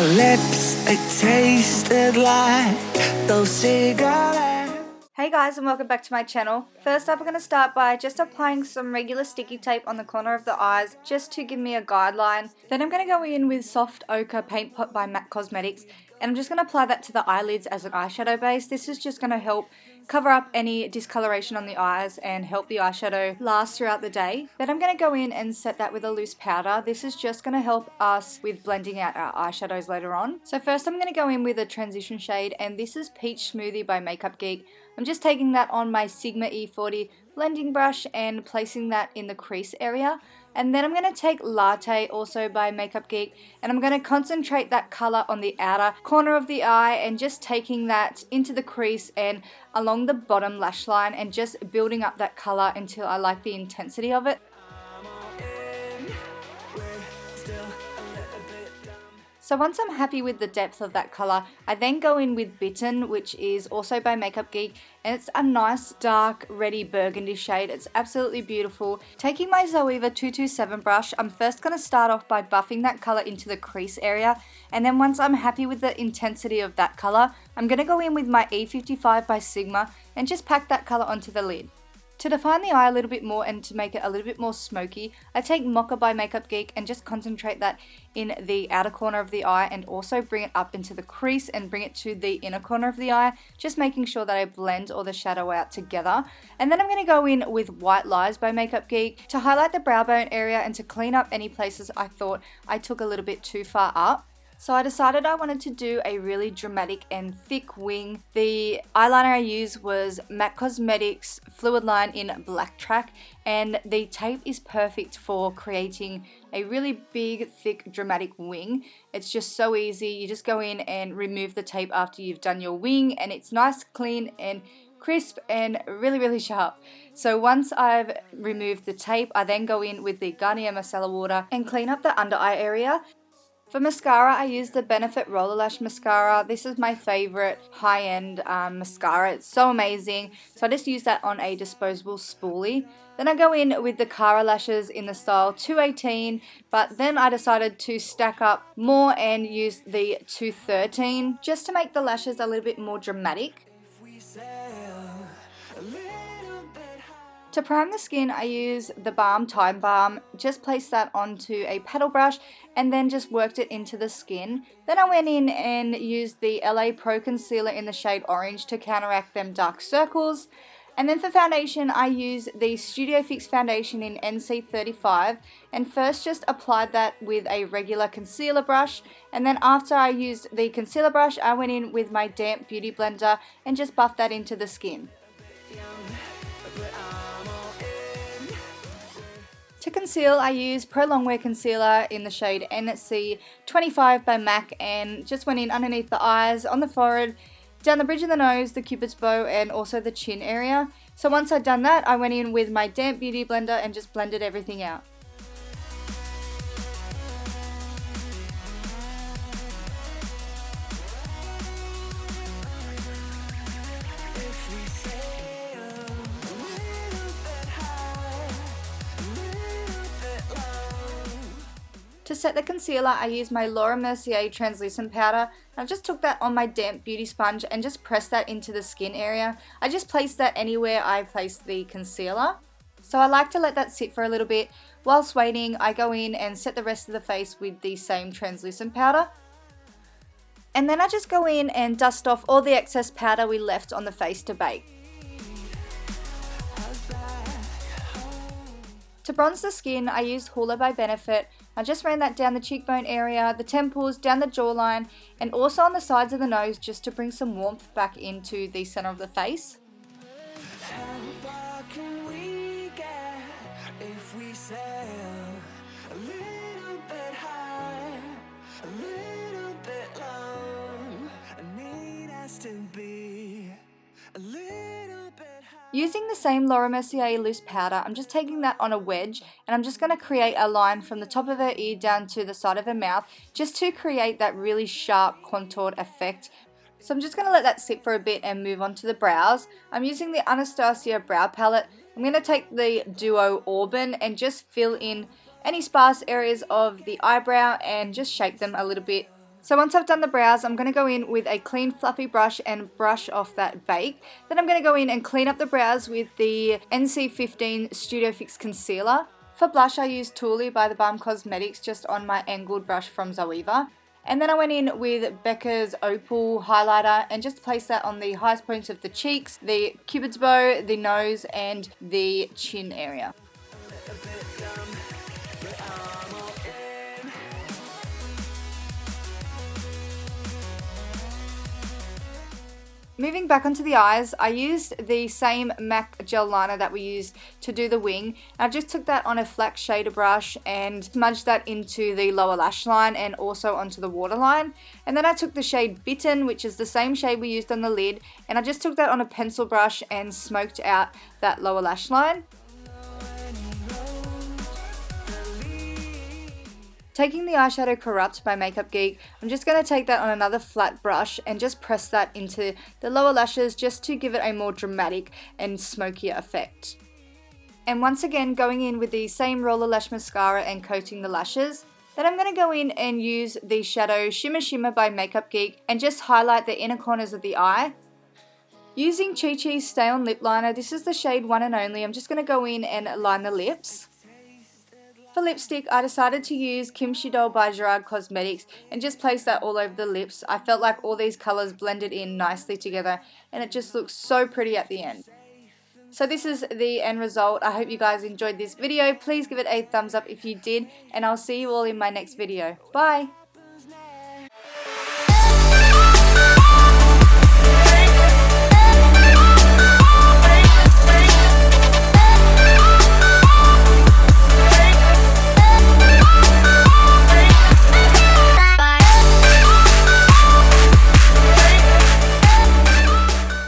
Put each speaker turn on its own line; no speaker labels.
lips, they tasted like those cigarettes.
Hey guys, and welcome back to my channel. First up, I'm going to start by just applying some regular sticky tape on the corner of the eyes just to give me a guideline. Then I'm going to go in with Soft Ochre Paint Pot by MAC Cosmetics, and I'm just going to apply that to the eyelids as an eyeshadow base. This is just going to help cover up any discoloration on the eyes and help the eyeshadow last throughout the day. Then I'm going to go in and set that with a loose powder. This is just going to help us with blending out our eyeshadows later on. So first I'm going to go in with a transition shade, and this is Peach Smoothie by Makeupgeek. I'm just taking that on my Sigma E40 blending brush and placing that in the crease area. And then I'm going to take Latte, also by Makeupgeek, and I'm going to concentrate that color on the outer corner of the eye and just taking that into the crease and along the bottom lash line and just building up that color until I like the intensity of it. So once I'm happy with the depth of that color, I then go in with Bitten, which is also by Makeupgeek, and it's a nice dark reddy burgundy shade. It's absolutely beautiful. Taking my Zoeva 227 brush, I'm first going to start off by buffing that color into the crease area, and then once I'm happy with the intensity of that color, I'm going to go in with my E55 by Sigma and just pack that color onto the lid. To define the eye a little bit more and to make it a little bit more smoky, I take Mocha by Makeupgeek and just concentrate that in the outer corner of the eye and also bring it up into the crease and bring it to the inner corner of the eye, just making sure that I blend all the shadow out together. And then I'm going to go in with White Lies by Makeupgeek to highlight the brow bone area and to clean up any places I thought I took a little bit too far up. So I decided I wanted to do a really dramatic and thick wing. The eyeliner I used was MAC Cosmetics Fluid Line in Black Track, and the tape is perfect for creating a really big, thick, dramatic wing. It's just so easy. You just go in and remove the tape after you've done your wing, and it's nice, clean, and crisp and really sharp. So once I've removed the tape, I then go in with the Garnier Micellar Water and clean up the under eye area. For mascara, I use the Benefit Roller Lash Mascara. This is my favorite high-end mascara. It's so amazing. So I just use that on a disposable spoolie. Then I go in with the Cara lashes in the style 218, but then I decided to stack up more and use the 213 just to make the lashes a little bit more dramatic. To prime the skin, I use the Time Balm, just placed that onto a paddle brush and then just worked it into the skin. Then I went in and used the LA Pro Concealer in the shade Orange to counteract them dark circles. And then for foundation, I use the Studio Fix foundation in NC35 and first just applied that with a regular concealer brush, and then after I used the concealer brush, I went in with my damp beauty blender and just buffed that into the skin. To conceal, I use Pro Longwear Concealer in the shade NC25 by MAC and just went in underneath the eyes, on the forehead, down the bridge of the nose, the cupid's bow, and also the chin area. So once I'd done that, I went in with my damp beauty blender and just blended everything out. To set the concealer, I used my Laura Mercier translucent powder. I just took that on my damp beauty sponge and just pressed that into the skin area. I just placed that anywhere I placed the concealer. So I like to let that sit for a little bit. Whilst waiting, I go in and set the rest of the face with the same translucent powder. And then I just go in and dust off all the excess powder we left on the face to bake. To bronze the skin, I used Hoola by Benefit. I just ran that down the cheekbone area, the temples, down the jawline, and also on the sides of the nose just to bring some warmth back into the center of the face.
How far can we get if we sail a little bit high, a little bit low? I need us to be a little bit high.
Using the same Laura Mercier loose powder, I'm just taking that on a wedge and I'm just going to create a line from the top of her ear down to the side of her mouth just to create that really sharp contoured effect. So I'm just going to let that sit for a bit and move on to the brows. I'm using the Anastasia brow palette. I'm going to take the Duo Auburn and just fill in any sparse areas of the eyebrow and just shape them a little bit. So once I've done the brows, I'm going to go in with a clean fluffy brush and brush off that bake. Then I'm going to go in and clean up the brows with the NC15 Studio Fix Concealer. For blush, I used Toolie by the Balm Cosmetics just on my angled brush from Zoeva. And then I went in with Becca's Opal highlighter and just placed that on the highest points of the cheeks, the cupid's bow, the nose, and the chin area. Moving back onto the eyes, I used the same MAC gel liner that we used to do the wing. I just took that on a flat shader brush and smudged that into the lower lash line and also onto the waterline. And then I took the shade Bitten, which is the same shade we used on the lid, and I just took that on a pencil brush and smoked out that lower lash line. Taking the eyeshadow Corrupt by Makeupgeek, I'm just going to take that on another flat brush and just press that into the lower lashes just to give it a more dramatic and smokier effect. And once again, going in with the same roller lash mascara and coating the lashes. Then I'm going to go in and use the shadow Shimmer Shimmer by Makeupgeek and just highlight the inner corners of the eye. Using Chi Chi's Stay On Lip Liner, this is the shade One and Only. I'm just going to go in and line the lips. For lipstick, I decided to use Kimchi Doll by Gerard Cosmetics and just place that all over the lips. I felt like all these colours blended in nicely together and it just looks so pretty at the end. So this is the end result. I hope you guys enjoyed this video. Please give it a thumbs up if you did, and I'll see you all in my next video. Bye!